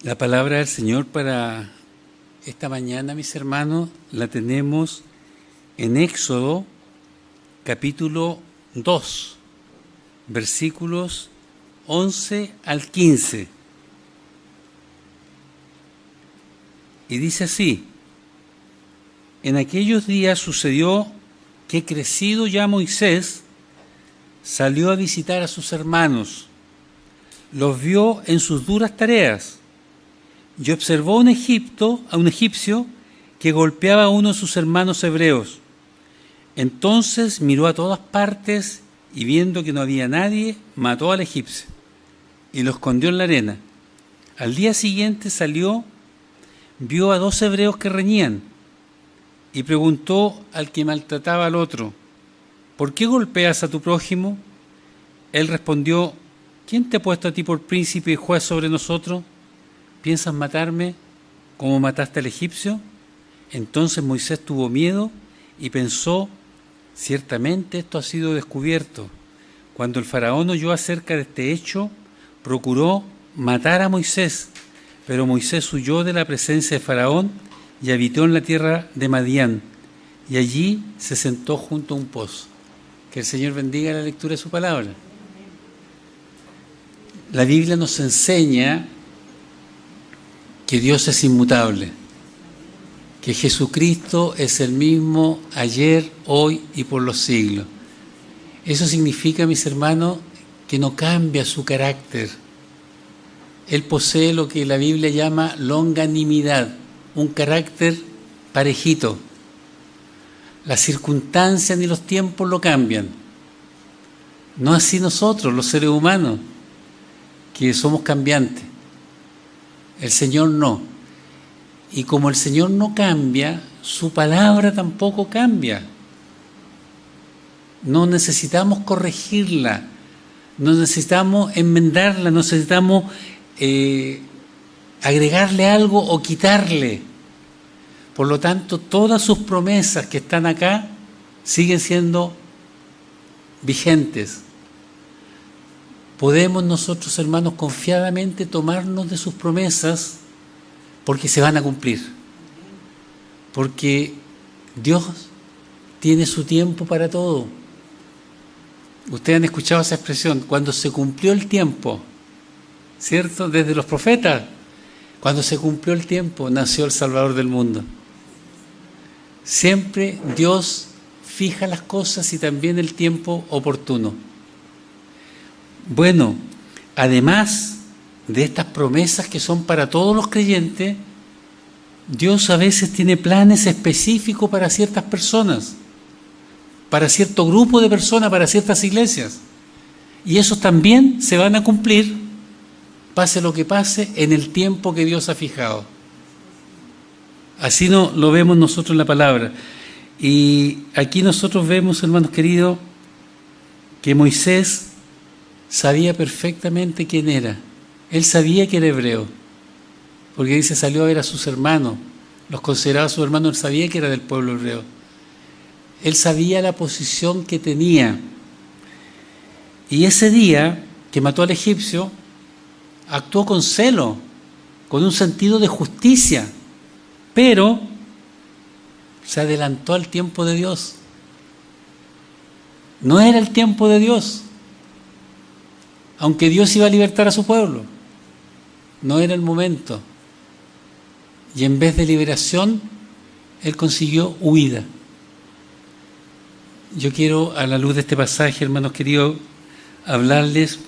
La palabra del Señor para esta mañana, mis hermanos, la tenemos en Éxodo, capítulo 2, versículos 11 al 15. Y dice así: en aquellos días sucedió que, crecido ya Moisés, salió a visitar a sus hermanos. Los vio en sus duras tareas y observó a un egipcio que golpeaba a uno de sus hermanos hebreos. Entonces miró a todas partes y, viendo que no había nadie, mató al egipcio y lo escondió en la arena. Al día siguiente salió, vio a 2 hebreos que reñían y preguntó al que maltrataba al otro: ¿por qué golpeas a tu prójimo? Él respondió: ¿quién te ha puesto a ti por príncipe y juez sobre nosotros? ¿Piensas matarme como mataste al egipcio? Entonces Moisés tuvo miedo y pensó: ciertamente esto ha sido descubierto. Cuando el faraón oyó acerca de este hecho, procuró matar a Moisés, pero Moisés huyó de la presencia de faraón y habitó en la tierra de Madián, y allí se sentó junto a un pozo. Que el Señor bendiga la lectura de su palabra. La Biblia nos enseña que Dios es inmutable, que Jesucristo es el mismo ayer, hoy y por los siglos. Eso significa, mis hermanos, que no cambia su carácter. Él posee lo que la Biblia llama longanimidad, un carácter parejito. Las circunstancias ni los tiempos lo cambian. No así nosotros, los seres humanos, que somos cambiantes. El Señor no. Y como el Señor no cambia, su palabra tampoco cambia. No necesitamos corregirla, no necesitamos enmendarla, no necesitamos agregarle algo o quitarle. Por lo tanto, todas sus promesas que están acá siguen siendo vigentes. Podemos nosotros, hermanos, confiadamente tomarnos de sus promesas porque se van a cumplir. Porque Dios tiene su tiempo para todo. Ustedes han escuchado esa expresión: cuando se cumplió el tiempo, ¿cierto? Desde los profetas, cuando se cumplió el tiempo, nació el Salvador del mundo. Siempre Dios fija las cosas y también el tiempo oportuno. Bueno, además de estas promesas que son para todos los creyentes, Dios a veces tiene planes específicos para ciertas personas, para cierto grupo de personas, para ciertas iglesias. Y esos también se van a cumplir, pase lo que pase, en el tiempo que Dios ha fijado. Así lo vemos nosotros en la palabra. Y aquí nosotros vemos, hermanos queridos, que Moisés sabía perfectamente quién era. Él sabía que era hebreo, porque dice, salió a ver a sus hermanos, los consideraba sus hermanos. Él sabía que era del pueblo hebreo. Él sabía la posición que tenía. Y ese día que mató al egipcio, actuó con celo, con un sentido de justicia, pero se adelantó al tiempo de Dios. No era el tiempo de Dios. Aunque Dios iba a libertar a su pueblo, no era el momento. Y en vez de liberación, Él consiguió huida. Yo quiero, a la luz de este pasaje, hermanos queridos, hablarles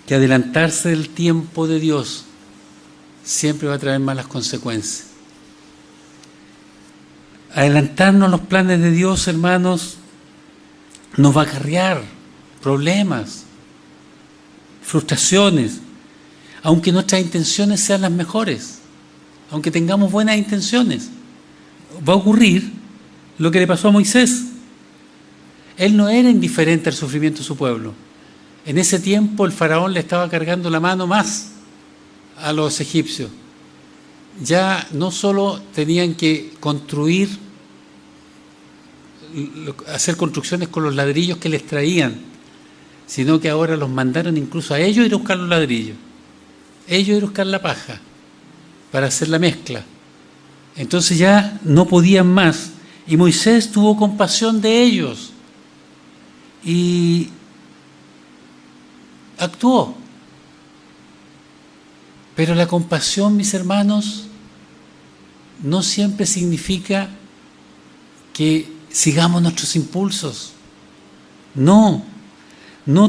que adelantarse del tiempo de Dios siempre va a traer malas consecuencias. Adelantarnos a los planes de Dios, hermanos, nos va a acarrear problemas, frustraciones, aunque nuestras intenciones sean las mejores, aunque tengamos buenas intenciones. Va a ocurrir lo que le pasó a Moisés. Él no era indiferente al sufrimiento de su pueblo. En ese tiempo el faraón le estaba cargando la mano más a los egipcios. Ya no solo tenían que hacer construcciones con los ladrillos que les traían, sino que ahora los mandaron incluso a ellos ir a buscar los ladrillos, ellos ir a buscar la paja. para hacer la mezcla. Entonces ya no podían más. Y Moisés tuvo compasión de ellos y actuó. Pero la compasión, mis hermanos, no siempre significa que sigamos nuestros impulsos. No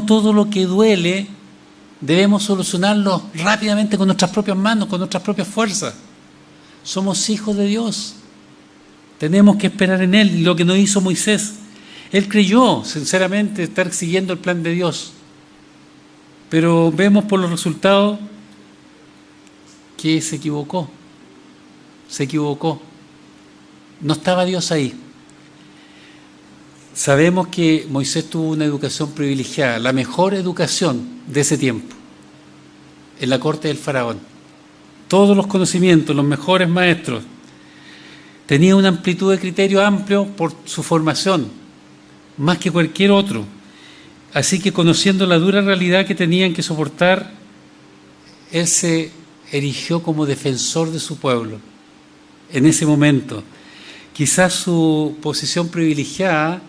todo lo que duele debemos solucionarlo rápidamente con nuestras propias manos, con nuestras propias fuerzas. Somos hijos de Dios. Tenemos que esperar en Él. Y lo que no hizo Moisés, él creyó sinceramente estar siguiendo el plan de Dios. Pero vemos por los resultados que se equivocó. No estaba Dios ahí. Sabemos que Moisés tuvo una educación privilegiada, la mejor educación de ese tiempo, en la corte del faraón. Todos los conocimientos, los mejores maestros. Tenía una amplitud de criterio amplio por su formación, más que cualquier otro. Así que conociendo la dura realidad que tenían que soportar, él se erigió como defensor de su pueblo en ese momento. Quizás su posición privilegiada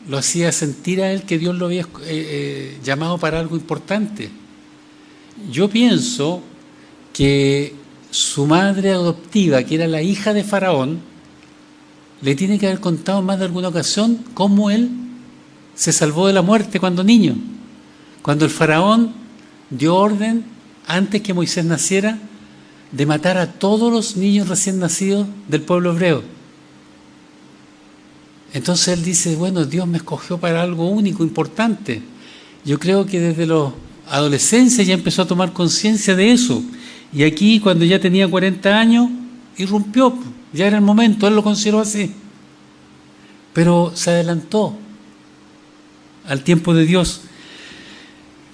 lo hacía sentir a él que Dios lo había llamado para algo importante. Yo pienso que su madre adoptiva, que era la hija de Faraón, le tiene que haber contado en más de alguna ocasión cómo él se salvó de la muerte cuando niño. Cuando el Faraón dio orden, antes que Moisés naciera, de matar a todos los niños recién nacidos del pueblo hebreo. Entonces él dice, bueno, Dios me escogió para algo único, importante. Yo creo que desde la adolescencia ya empezó a tomar conciencia de eso. Y aquí, cuando ya tenía 40 años, irrumpió. Ya era el momento, él lo consideró así. Pero se adelantó al tiempo de Dios.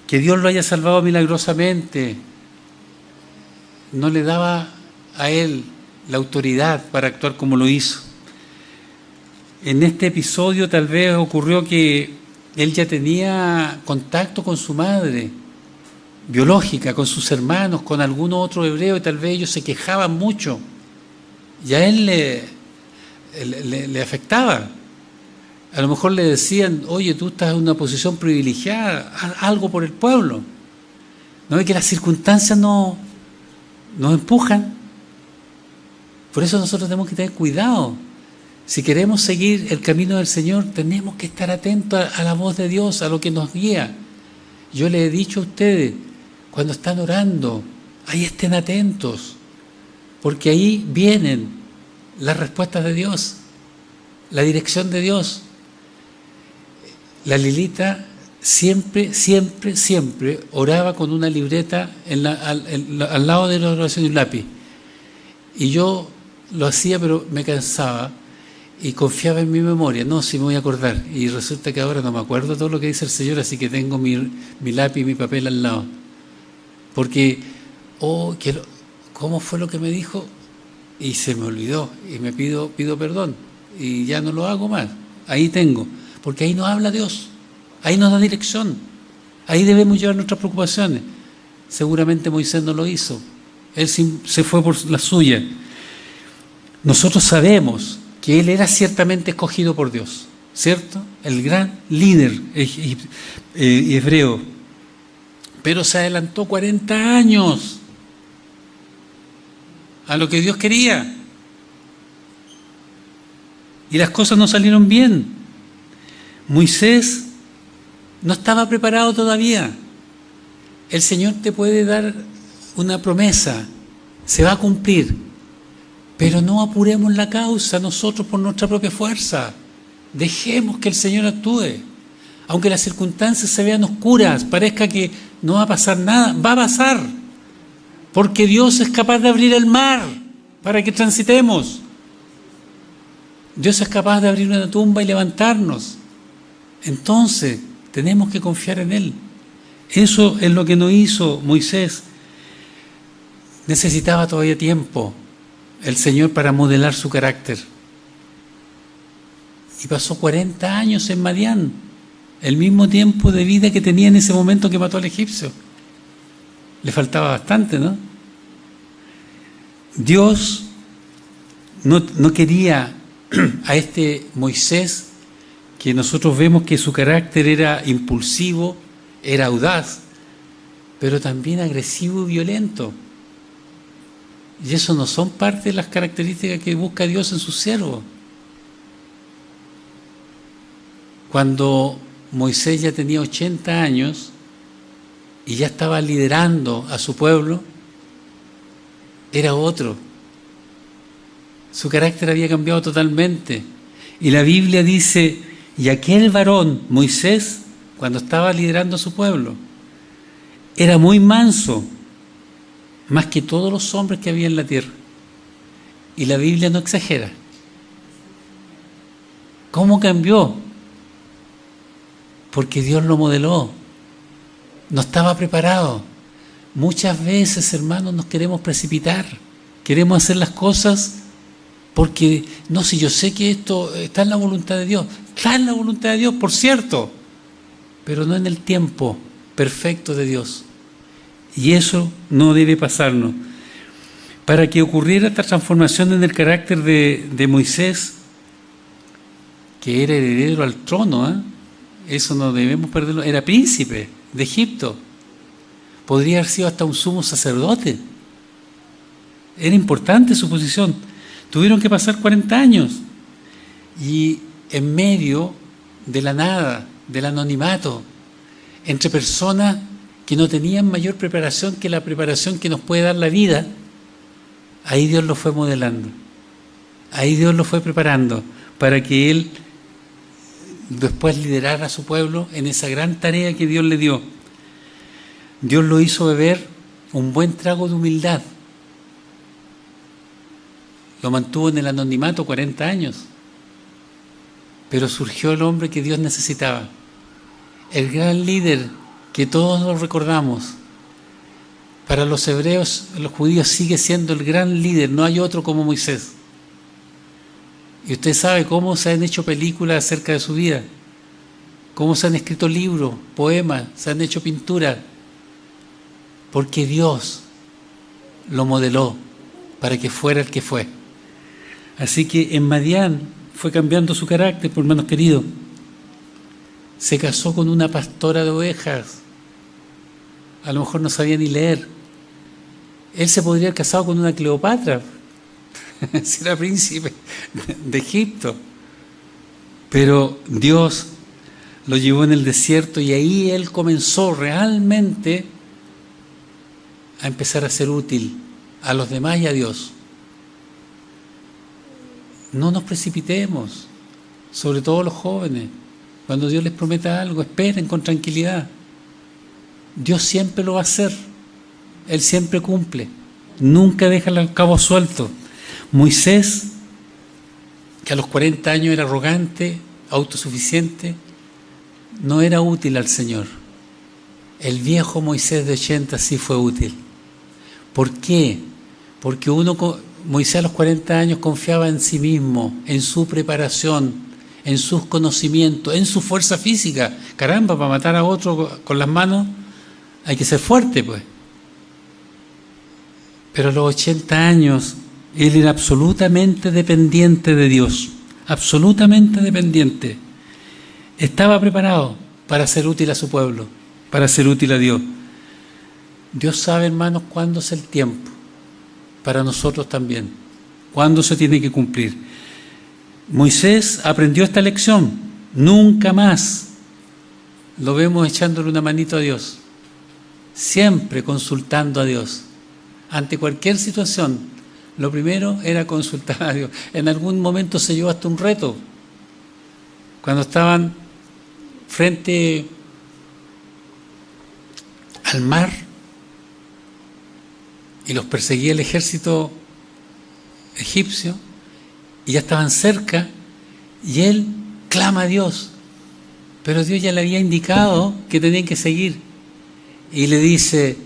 Que Dios lo haya salvado milagrosamente no le daba a él la autoridad para actuar como lo hizo. En este episodio tal vez ocurrió que él ya tenía contacto con su madre biológica, con sus hermanos, con algún otro hebreo, y tal vez ellos se quejaban mucho. Y a él le afectaba. A lo mejor le decían, oye, tú estás en una posición privilegiada, haz algo por el pueblo. ¿No ve que las circunstancias nos empujan? Por eso nosotros tenemos que tener cuidado. Si queremos seguir el camino del Señor, tenemos que estar atentos a la voz de Dios, a lo que nos guía. Yo les he dicho a ustedes, cuando están orando, ahí estén atentos, porque ahí vienen las respuestas de Dios, la dirección de Dios. La Lilita siempre oraba con una libreta al lado de la oración y un lápiz. Y yo lo hacía, pero me cansaba y confiaba en mi memoria. No, si me voy a acordar. Y resulta que ahora no me acuerdo todo lo que dice el Señor, así que tengo mi lápiz y mi papel al lado. Porque, ¿cómo fue lo que me dijo? Y se me olvidó. Y me pido perdón. Y ya no lo hago más. Ahí tengo. Porque ahí nos habla Dios. Ahí nos da dirección. Ahí debemos llevar nuestras preocupaciones. Seguramente Moisés no lo hizo. Él se fue por la suya. Nosotros sabemos que él era ciertamente escogido por Dios, ¿cierto? El gran líder hebreo. Pero se adelantó 40 años a lo que Dios quería. Y las cosas no salieron bien. Moisés no estaba preparado todavía. El Señor te puede dar una promesa, se va a cumplir, pero no apuremos la causa nosotros por nuestra propia fuerza. Dejemos que el Señor actúe. Aunque las circunstancias se vean oscuras, parezca que no va a pasar nada, va a pasar, porque Dios es capaz de abrir el mar para que transitemos. Dios es capaz de abrir una tumba y levantarnos. Entonces, tenemos que confiar en Él. Eso es lo que no hizo Moisés. Necesitaba todavía tiempo el Señor para modelar su carácter. Y pasó 40 años en Madián, el mismo tiempo de vida que tenía en ese momento que mató al egipcio. Le faltaba bastante, ¿no? Dios no quería a este Moisés, que nosotros vemos que su carácter era impulsivo, era audaz, pero también agresivo y violento. Y eso no son parte de las características que busca Dios en sus siervos. Cuando Moisés ya tenía 80 años y ya estaba liderando a su pueblo, era otro. Su carácter había cambiado totalmente. Y la Biblia dice, y aquel varón, Moisés, cuando estaba liderando a su pueblo, era muy manso, más que todos los hombres que había en la tierra. Y la Biblia no exagera. ¿Cómo cambió? Porque Dios lo modeló. No estaba preparado. Muchas veces, hermanos, nos queremos precipitar. Queremos hacer las cosas porque, no, si yo sé que esto está en la voluntad de Dios. Está en la voluntad de Dios, por cierto, pero no en el tiempo perfecto de Dios. Y eso no debe pasarnos. Para que ocurriera esta transformación en el carácter de Moisés, que era heredero al trono, eso no debemos perderlo, era príncipe de Egipto, podría haber sido hasta un sumo sacerdote, era importante su posición. Tuvieron que pasar 40 años y en medio de la nada, del anonimato, entre personas que no tenían mayor preparación que la preparación que nos puede dar la vida, ahí Dios lo fue modelando, ahí Dios lo fue preparando para que él después liderara a su pueblo en esa gran tarea que Dios le dio. Dios lo hizo beber un buen trago de humildad, lo mantuvo en el anonimato 40 años, pero surgió el hombre que Dios necesitaba, el gran líder que todos lo recordamos. Para los hebreos, los judíos, sigue siendo el gran líder, no hay otro como Moisés. Y usted sabe cómo se han hecho películas acerca de su vida, cómo se han escrito libros, poemas, se han hecho pinturas, porque Dios lo modeló para que fuera el que fue. Así que en Madián fue cambiando su carácter, por hermanos queridos. Se casó con una pastora de ovejas, a lo mejor no sabía ni leer. Él se podría haber casado con una Cleopatra, si era príncipe de Egipto. Pero Dios lo llevó en el desierto y ahí él comenzó realmente a empezar a ser útil a los demás y a Dios. No nos precipitemos, sobre todo los jóvenes. Cuando Dios les prometa algo, esperen con tranquilidad. Dios siempre lo va a hacer. Él siempre cumple. Nunca deja el cabo suelto. Moisés, que a los 40 años era arrogante, autosuficiente, no era útil al Señor. El viejo Moisés de 80 sí fue útil. ¿Por qué? Porque Moisés a los 40 años confiaba en sí mismo, en su preparación, en sus conocimientos, en su fuerza física. Caramba, para matar a otro con las manos hay que ser fuerte, pues. Pero a los 80 años él era absolutamente dependiente de Dios, absolutamente dependiente. Estaba preparado para ser útil a su pueblo, para ser útil a Dios. Dios sabe, hermanos, cuándo es el tiempo, para nosotros también, cuándo se tiene que cumplir. Moisés aprendió esta lección, nunca más lo vemos echándole una manito a Dios, siempre consultando a Dios. Ante cualquier situación, lo primero era consultar a Dios. En algún momento se llevó hasta un reto, cuando estaban frente al mar y los perseguía el ejército egipcio y ya estaban cerca y él clama a Dios, pero Dios ya le había indicado que tenían que seguir y le dice: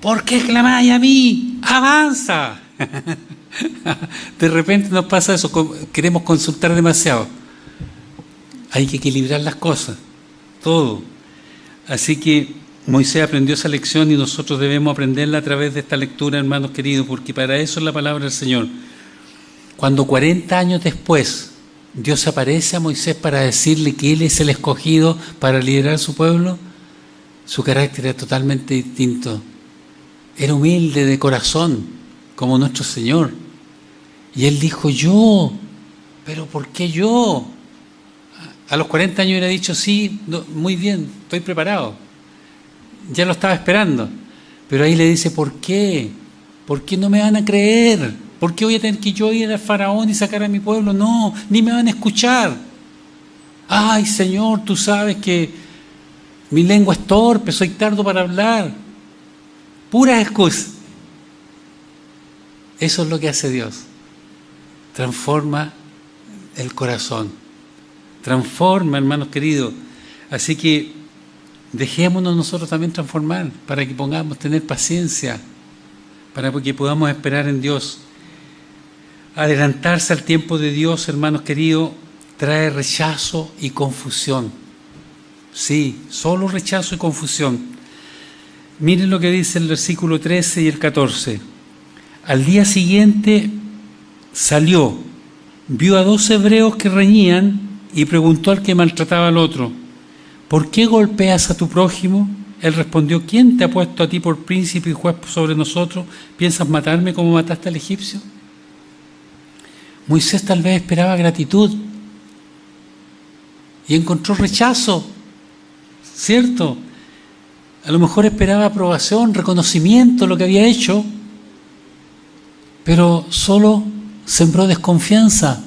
¿por qué clamáis a mí? ¡Avanza! De repente nos pasa eso, queremos consultar demasiado. Hay que equilibrar las cosas, todo. Así que Moisés aprendió esa lección y nosotros debemos aprenderla a través de esta lectura, hermanos queridos, porque para eso es la palabra del Señor. Cuando 40 años después Dios aparece a Moisés para decirle que Él es el escogido para liderar a su pueblo, su carácter era totalmente distinto. Era humilde de corazón, como nuestro Señor. Y Él dijo, yo, pero ¿por qué yo? A los 40 años hubiera dicho, sí, no, muy bien, estoy preparado. Ya lo estaba esperando. Pero ahí le dice, ¿por qué? ¿Por qué no me van a creer? ¿Por qué voy a tener que yo ir al faraón y sacar a mi pueblo? No, ni me van a escuchar. Ay, Señor, tú sabes que mi lengua es torpe, soy tardo para hablar. Puras excusas. Eso es lo que hace Dios. Transforma el corazón. Transforma, hermanos queridos. Así que dejémonos nosotros también transformar para que podamos tener paciencia, para que podamos esperar en Dios. Adelantarse al tiempo de Dios, hermanos queridos, trae rechazo y confusión. Sí, solo rechazo y confusión. Miren lo que dice el versículo 13 y el 14. Al día siguiente salió, vio a 2 hebreos que reñían y preguntó al que maltrataba al otro, ¿por qué golpeas a tu prójimo? Él respondió, ¿quién te ha puesto a ti por príncipe y juez sobre nosotros? ¿Piensas matarme como mataste al egipcio? Moisés tal vez esperaba gratitud y encontró rechazo, ¿cierto? A lo mejor esperaba aprobación, reconocimiento de lo que había hecho, pero solo sembró desconfianza.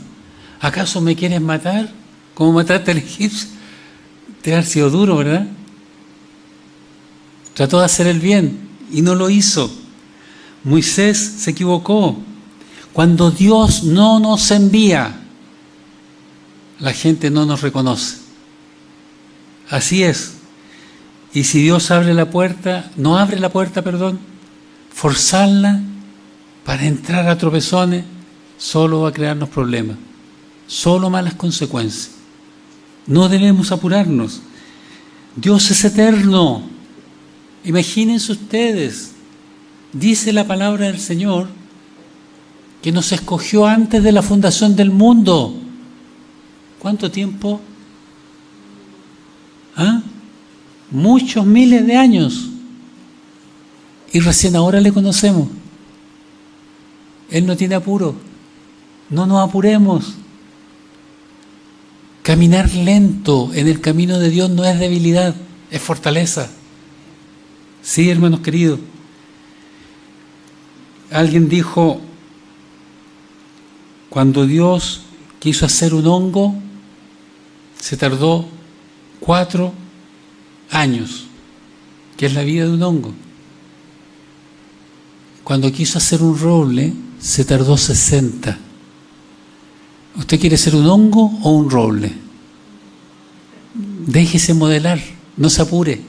¿Acaso me quieres matar como mataste al egipcio? Te ha sido duro, ¿verdad? Trató de hacer el bien y no lo hizo. Moisés se equivocó. Cuando Dios no nos envía, la gente no nos reconoce. Así es. Y si Dios abre la puerta, no abre la puerta, forzarla para entrar a tropezones, solo va a crearnos problemas, solo malas consecuencias. No debemos apurarnos. Dios es eterno. Imagínense ustedes, dice la palabra del Señor, que nos escogió antes de la fundación del mundo. ¿Cuánto tiempo? Muchos miles de años. Y recién ahora le conocemos. Él no tiene apuro. No nos apuremos. Caminar lento en el camino de Dios no es debilidad, es fortaleza. Sí, hermanos queridos. Alguien dijo, cuando Dios quiso hacer un hongo, se tardó 4 años, que es la vida de un hongo. Cuando quiso hacer un roble, se tardó 60. ¿Usted quiere ser un hongo o un roble? Déjese modelar, no se apure.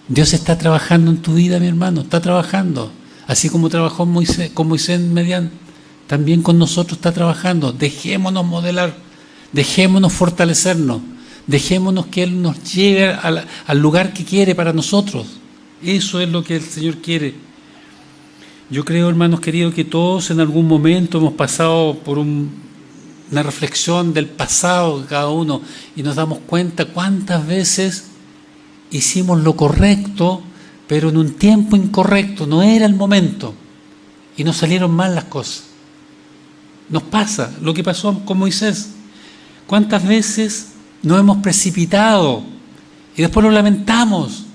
Dios está trabajando en tu vida, mi hermano, está trabajando. Así como trabajó con Moisés en Madián, también con nosotros está trabajando. Dejémonos modelar, dejémonos fortalecernos, dejémonos que Él nos lleve al lugar que quiere para nosotros. Eso es lo que el Señor quiere. Yo creo, hermanos queridos, que todos en algún momento hemos pasado por una reflexión del pasado de cada uno y nos damos cuenta cuántas veces hicimos lo correcto, pero en un tiempo incorrecto, no era el momento, y nos salieron mal las cosas. Nos pasa lo que pasó con Moisés. ¿Cuántas veces nos hemos precipitado y después lo lamentamos?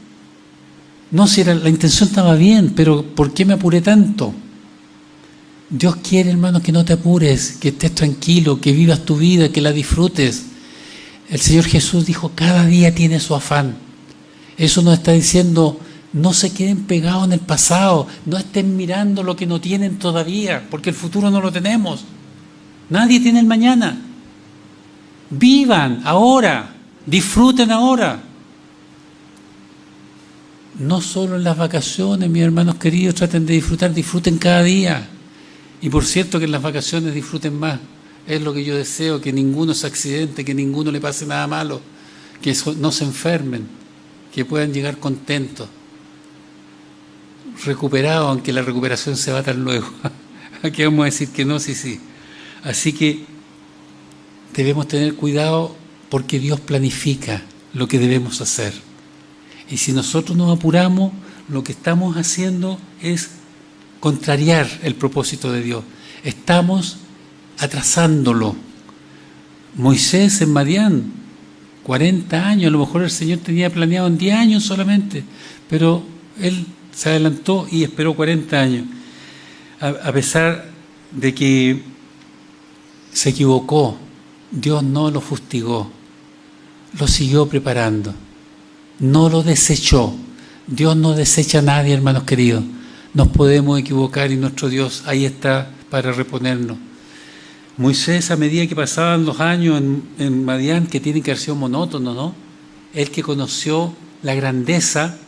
No, si la intención estaba bien, pero ¿por qué me apuré tanto? Dios quiere, hermano, que no te apures, que estés tranquilo, que vivas tu vida, que la disfrutes. El Señor Jesús dijo, cada día tiene su afán. Eso nos está diciendo, no se queden pegados en el pasado, no estén mirando lo que no tienen todavía, porque el futuro no lo tenemos. Nadie tiene el mañana. Vivan ahora, disfruten ahora. No solo en las vacaciones, mis hermanos queridos, traten de disfrutar, disfruten cada día. Y por cierto que en las vacaciones disfruten más. Es lo que yo deseo, que ninguno se accidente, que ninguno le pase nada malo, que no se enfermen, que puedan llegar contentos, recuperados, aunque la recuperación se va tan luego. Aquí vamos a decir que no, sí, sí. Así que debemos tener cuidado porque Dios planifica lo que debemos hacer. Y si nosotros nos apuramos, lo que estamos haciendo es contrariar el propósito de Dios. Estamos atrasándolo. Moisés en Madián, 40 años, a lo mejor el Señor tenía planeado en 10 años solamente, pero él se adelantó y esperó 40 años. A pesar de que se equivocó, Dios no lo fustigó, lo siguió preparando, no lo desechó. Dios no desecha a nadie, hermanos queridos. Nos podemos equivocar y nuestro Dios ahí está para reponernos. Moisés, a medida que pasaban los años en Madián, que tiene que haber sido monótono, ¿no? Él que conoció la grandeza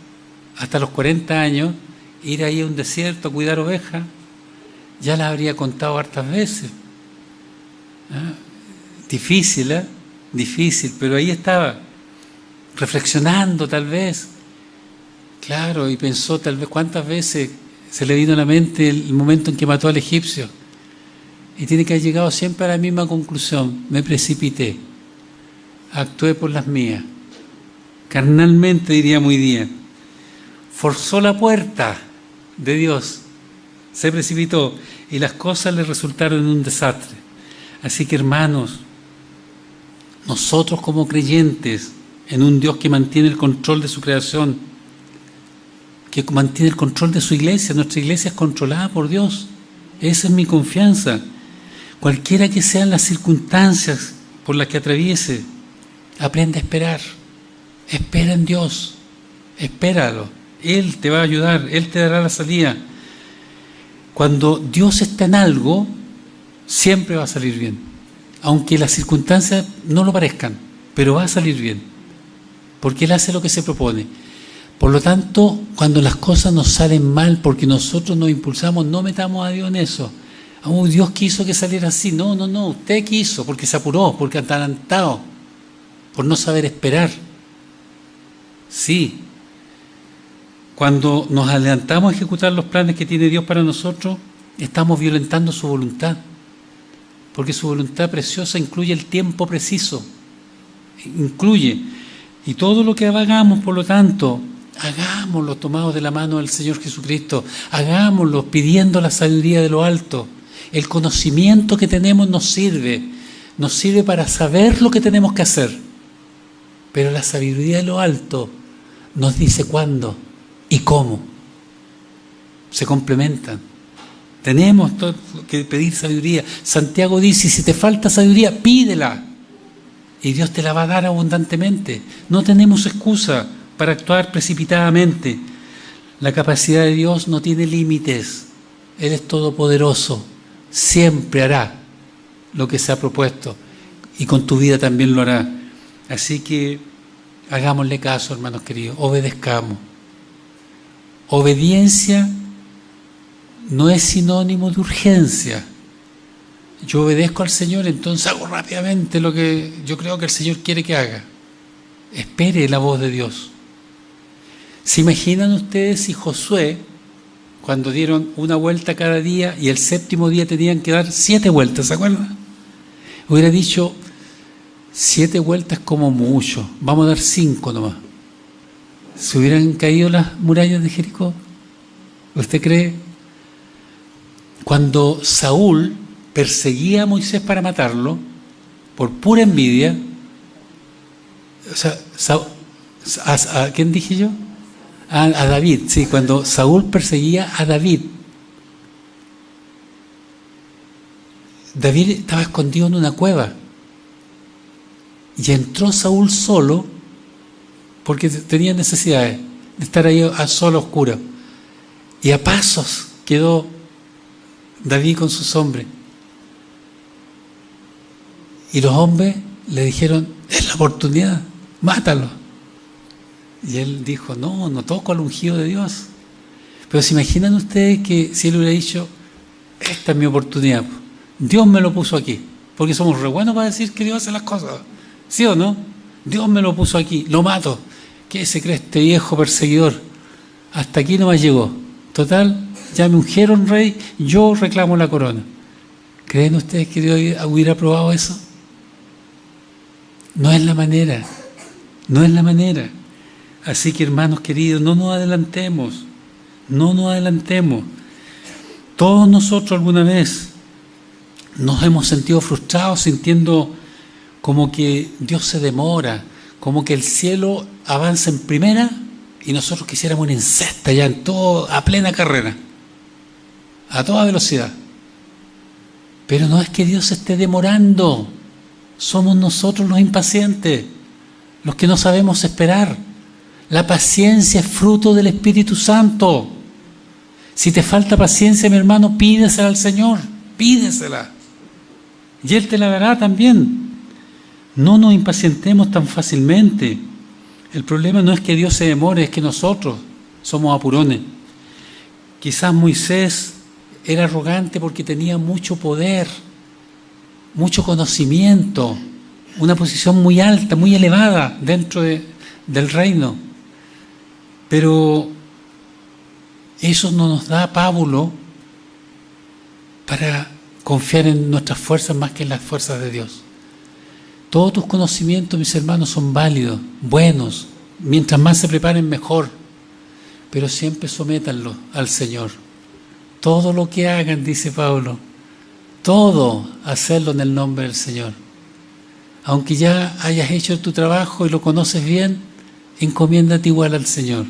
hasta los 40 años, ir ahí a un desierto a cuidar ovejas, ya la habría contado hartas veces. ¿Ah? Difícil, ¿eh? Difícil, pero ahí estaba, reflexionando tal vez. Claro, y pensó tal vez cuántas veces se le vino a la mente el momento en que mató al egipcio. Y tiene que haber llegado siempre a la misma conclusión: me precipité, actué por las mías, carnalmente diría muy bien, forzó la puerta de Dios, se precipitó y las cosas le resultaron un desastre. Así que, hermanos, nosotros como creyentes en un Dios que mantiene el control de su creación, que mantiene el control de su iglesia, nuestra iglesia es controlada por Dios, esa es mi confianza. Cualquiera que sean las circunstancias por las que atraviese, aprende a esperar. Espera en Dios, espéralo. Él te va a ayudar, Él te dará la salida. Cuando Dios está en algo, siempre va a salir bien. Aunque las circunstancias no lo parezcan, pero va a salir bien. Porque Él hace lo que se propone. Por lo tanto, cuando las cosas nos salen mal porque nosotros nos impulsamos, no metamos a Dios en eso. Oh, Dios quiso que saliera así. No, usted quiso, porque se apuró, porque atalantado, por no saber esperar. Sí. Cuando nos adelantamos a ejecutar los planes que tiene Dios para nosotros, estamos violentando su voluntad. Porque su voluntad preciosa incluye el tiempo preciso. Incluye. Y todo lo que hagamos, por lo tanto, hagámoslo tomados de la mano del Señor Jesucristo. Hagámoslo pidiendo la sabiduría de lo alto. El conocimiento que tenemos nos sirve para saber lo que tenemos que hacer. Pero la sabiduría de lo alto nos dice cuándo y cómo. Se complementan. Tenemos que pedir sabiduría. Santiago dice, si te falta sabiduría, pídela. Y Dios te la va a dar abundantemente. No tenemos excusa para actuar precipitadamente. La capacidad de Dios no tiene límites. Él es todopoderoso. Siempre hará lo que se ha propuesto. Y con tu vida también lo hará. Así que hagámosle caso, hermanos queridos. Obedezcamos. Obediencia no es sinónimo de urgencia. Yo obedezco al Señor, entonces hago rápidamente lo que yo creo que el Señor quiere que haga. Espere la voz de Dios. ¿Se imaginan ustedes si Josué, cuando dieron una vuelta cada día y el séptimo día tenían que dar 7 vueltas, ¿se acuerdan? Hubiera dicho, 7 vueltas como mucho, vamos a dar 5 nomás. ¿Se hubieran caído las murallas de Jericó? ¿Usted cree? Cuando Saúl perseguía a Moisés para matarlo, por pura envidia, o sea, ¿a quién dije yo? A David, sí, cuando Saúl perseguía a David, David estaba escondido en una cueva y entró Saúl solo porque tenía necesidades de estar ahí a solo, oscuro, y a pasos quedó David con sus hombres. Y los hombres le dijeron, es la oportunidad, mátalo. Y él dijo, no toco al ungido de Dios. Pero se imaginan ustedes que si él hubiera dicho, esta es mi oportunidad, Dios me lo puso aquí, porque somos re buenos para decir que Dios hace las cosas, ¿sí o no? Dios me lo puso aquí, lo mato. ¿Qué se cree este viejo perseguidor? Hasta aquí nomás llegó. Total, ya me ungieron rey, yo reclamo la corona. ¿Creen ustedes que Dios hubiera aprobado eso? No es la manera. No es la manera. Así que, hermanos queridos, no nos adelantemos. No nos adelantemos. Todos nosotros alguna vez nos hemos sentido frustrados sintiendo como que Dios se demora, como que el cielo avanza en primera y nosotros quisiéramos ir en sexta ya en todo, a plena carrera, a toda velocidad. Pero no es que Dios se esté demorando, somos nosotros los impacientes, los que no sabemos esperar. La paciencia es fruto del Espíritu Santo. Si te falta paciencia, mi hermano, pídesela al Señor, pídesela. Y Él te la dará también. No nos impacientemos tan fácilmente. El problema no es que Dios se demore, es que nosotros somos apurones. Quizás Moisés era arrogante porque tenía mucho poder, mucho conocimiento, una posición muy alta, muy elevada dentro del reino. Pero eso no nos da pábulo para confiar en nuestras fuerzas más que en las fuerzas de Dios. Todos tus conocimientos, mis hermanos, son válidos, buenos. Mientras más se preparen, mejor. Pero siempre sométanlo al Señor. Todo lo que hagan, dice Pablo, todo, hacerlo en el nombre del Señor. Aunque ya hayas hecho tu trabajo y lo conoces bien, encomiéndate igual al Señor.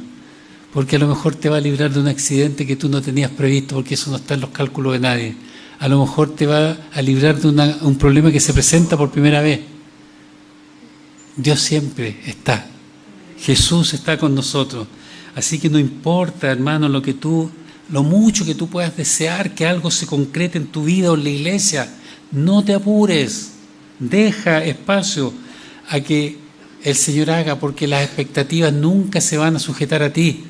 Porque a lo mejor te va a librar de un accidente que tú no tenías previsto, porque eso no está en los cálculos de nadie. A lo mejor te va a librar de un problema que se presenta por primera vez. Dios siempre está. Jesús está con nosotros. Así que no importa, hermano, lo mucho que tú puedas desear que algo se concrete en tu vida o en la iglesia, no te apures. Deja espacio a que el Señor haga, porque las expectativas nunca se van a sujetar a ti,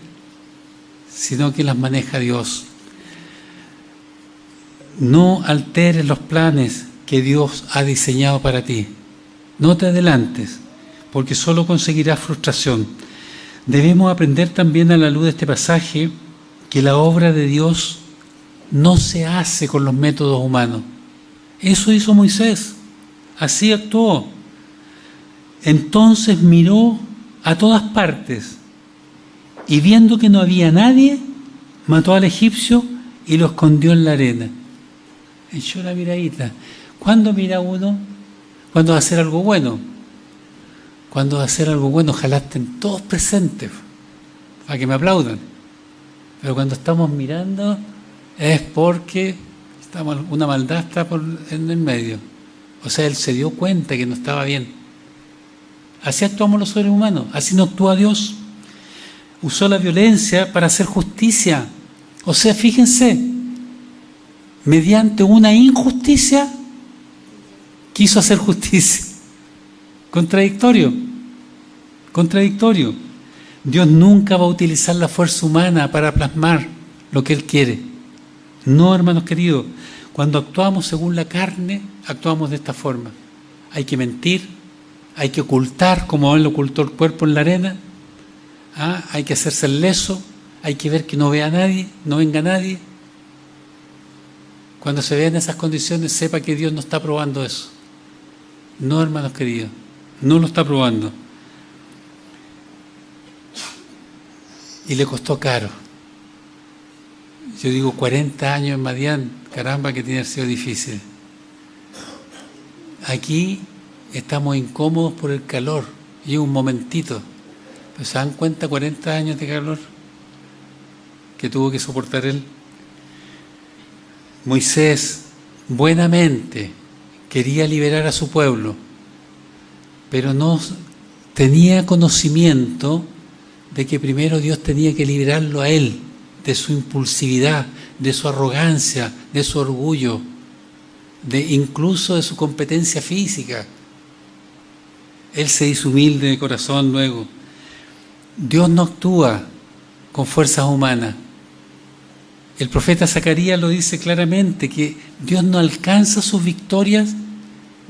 sino que las maneja Dios. No alteres los planes que Dios ha diseñado para ti. No te adelantes, porque solo conseguirás frustración. Debemos aprender también a la luz de este pasaje que la obra de Dios no se hace con los métodos humanos. Eso hizo Moisés, así actuó. Entonces miró a todas partes y viendo que no había nadie, mató al egipcio y lo escondió en la arena. Echó la miradita. ¿Cuándo mira uno? Cuando va a hacer algo bueno. Cuando va a hacer algo bueno, ojalá estén todos presentes para que me aplaudan. Pero cuando estamos mirando es porque una maldad está en el medio. O sea, él se dio cuenta que no estaba bien. Así actuamos los seres humanos, así no actúa Dios. Usó la violencia para hacer justicia. O sea, fíjense, mediante una injusticia quiso hacer justicia. Contradictorio. Dios nunca va a utilizar la fuerza humana para plasmar lo que Él quiere. No, hermanos queridos, cuando actuamos según la carne, actuamos de esta forma. Hay que mentir, hay que ocultar, como Él ocultó el cuerpo en la arena. Hay que hacerse el leso, hay que ver que no vea a nadie, no venga nadie. Cuando se vea en esas condiciones, sepa que Dios no está probando eso. No, hermanos queridos, no lo está probando. Y le costó caro. Yo digo 40 años en Madián, caramba que tiene que haber sido difícil. Aquí estamos incómodos por el calor, y es un momentito. Pero ¿se dan cuenta 40 años de calor que tuvo que soportar él? Moisés buenamente quería liberar a su pueblo, pero no tenía conocimiento de que primero Dios tenía que liberarlo a él de su impulsividad, de su arrogancia, de su orgullo, incluso de su competencia física. Él se hizo humilde de corazón luego. Dios no actúa con fuerzas humanas. El profeta Zacarías lo dice claramente, que Dios no alcanza sus victorias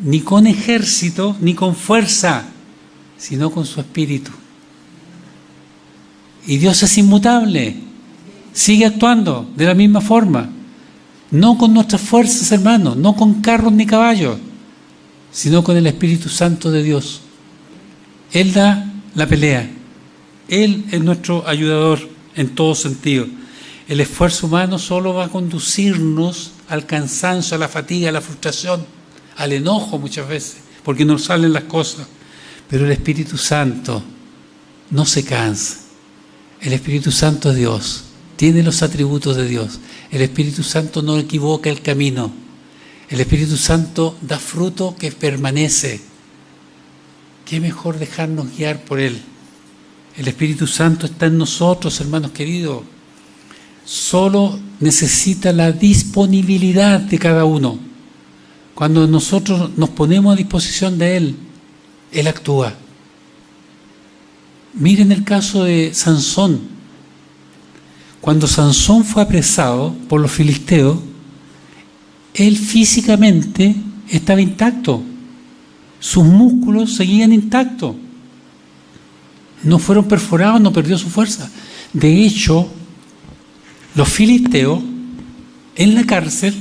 ni con ejército ni con fuerza, sino con su espíritu. Y Dios es inmutable, sigue actuando de la misma forma. No con nuestras fuerzas, hermanos, no con carros ni caballos, sino con el Espíritu Santo de Dios. Él da la pelea. Él es nuestro ayudador en todo sentido. El esfuerzo humano solo va a conducirnos al cansancio, a la fatiga, a la frustración, al enojo muchas veces, porque no salen las cosas. Pero el Espíritu Santo no se cansa. El Espíritu Santo es Dios, tiene los atributos de Dios. El Espíritu Santo no equivoca el camino. El Espíritu Santo da fruto que permanece. ¿Qué mejor dejarnos guiar por Él? El Espíritu Santo está en nosotros, hermanos queridos. Solo necesita la disponibilidad de cada uno. Cuando nosotros nos ponemos a disposición de Él, Él actúa. Miren el caso de Sansón. Cuando Sansón fue apresado por los filisteos, él físicamente estaba intacto. Sus músculos seguían intactos. No fueron perforados, no perdió su fuerza. De hecho, los filisteos en la cárcel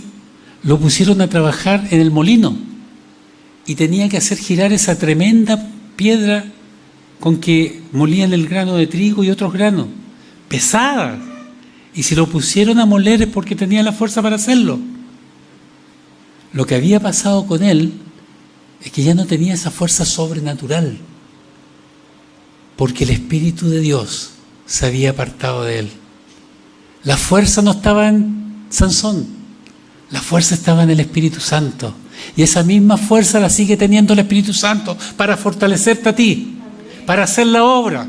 lo pusieron a trabajar en el molino y tenía que hacer girar esa tremenda piedra con que molían el grano de trigo y otros granos, pesada. Y si lo pusieron a moler es porque tenía la fuerza para hacerlo. Lo que había pasado con él es que ya no tenía esa fuerza sobrenatural, porque el Espíritu de Dios se había apartado de él. La fuerza no estaba en Sansón, la fuerza estaba en el Espíritu Santo. Y esa misma fuerza la sigue teniendo el Espíritu Santo para fortalecerte a ti, para hacer la obra.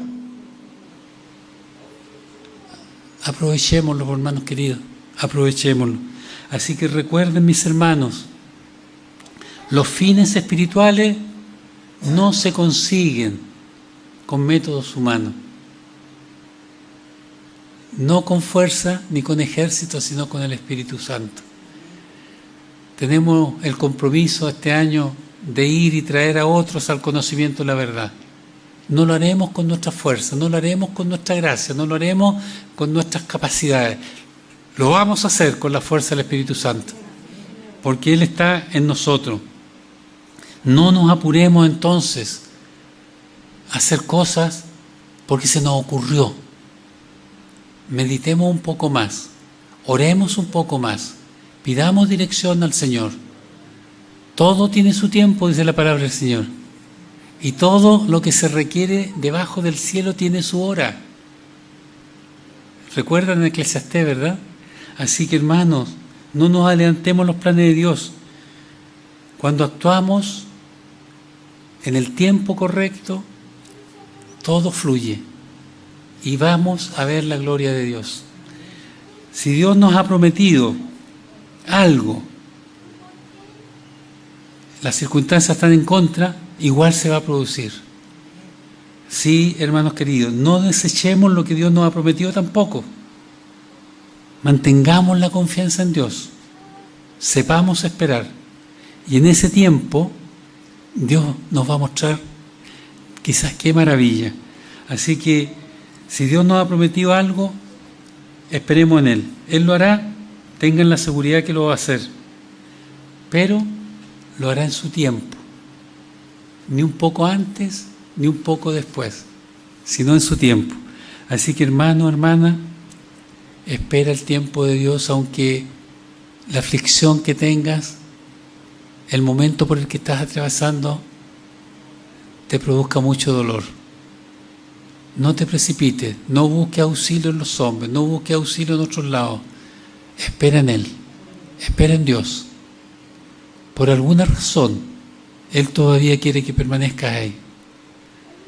Aprovechémoslo, hermanos queridos, aprovechémoslo. Así que recuerden, mis hermanos, los fines espirituales no se consiguen con métodos humanos, no con fuerza ni con ejército, sino con el Espíritu Santo. Tenemos el compromiso este año de ir y traer a otros al conocimiento de la verdad. No lo haremos con nuestra fuerza, no lo haremos con nuestra gracia, no lo haremos con nuestras capacidades. Lo vamos a hacer con la fuerza del Espíritu Santo, porque Él está en nosotros. No nos apuremos entonces a hacer cosas porque se nos ocurrió. Meditemos un poco más, oremos un poco más, pidamos dirección al Señor. Todo tiene su tiempo, dice la palabra del Señor. Y todo lo que se requiere debajo del cielo tiene su hora. Recuerdan en Eclesiastés, ¿verdad? Así que, hermanos, no nos adelantemos los planes de Dios. Cuando actuamos en el tiempo correcto, todo fluye y vamos a ver la gloria de Dios. Si Dios nos ha prometido algo, las circunstancias están en contra, igual se va a producir. Sí, hermanos queridos, no desechemos lo que Dios nos ha prometido tampoco. Mantengamos la confianza en Dios. Sepamos esperar. Y en ese tiempo, Dios nos va a mostrar quizás qué maravilla. Así que, si Dios nos ha prometido algo, esperemos en Él. Él lo hará, tengan la seguridad que lo va a hacer. Pero lo hará en su tiempo. Ni un poco antes, ni un poco después, sino en su tiempo. Así que, hermano, hermana, espera el tiempo de Dios, aunque la aflicción que tengas, el momento por el que estás atravesando, te produzca mucho dolor. No te precipites, no busques auxilio en los hombres, no busques auxilio en otros lados. Espera en Él, espera en Dios. Por alguna razón, Él todavía quiere que permanezcas ahí.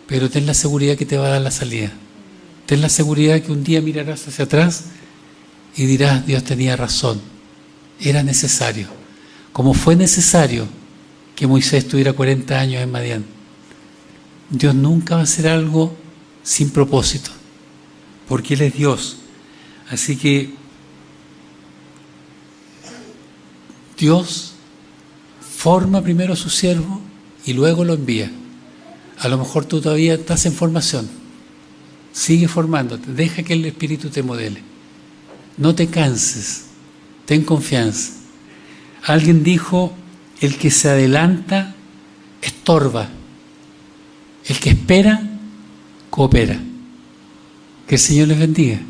Pero ten la seguridad que te va a dar la salida. Ten la seguridad que un día mirarás hacia atrás y dirás, Dios tenía razón, era necesario. Como fue necesario que Moisés tuviera 40 años en Madián. Dios nunca va a hacer algo sin propósito, porque Él es Dios. Así que Dios forma primero a su siervo y luego lo envía. A lo mejor tú todavía estás en formación. Sigue formándote, deja que el Espíritu te modele. No te canses, ten confianza. Alguien dijo, el que se adelanta estorba, el que espera coopera. Que el Señor les bendiga.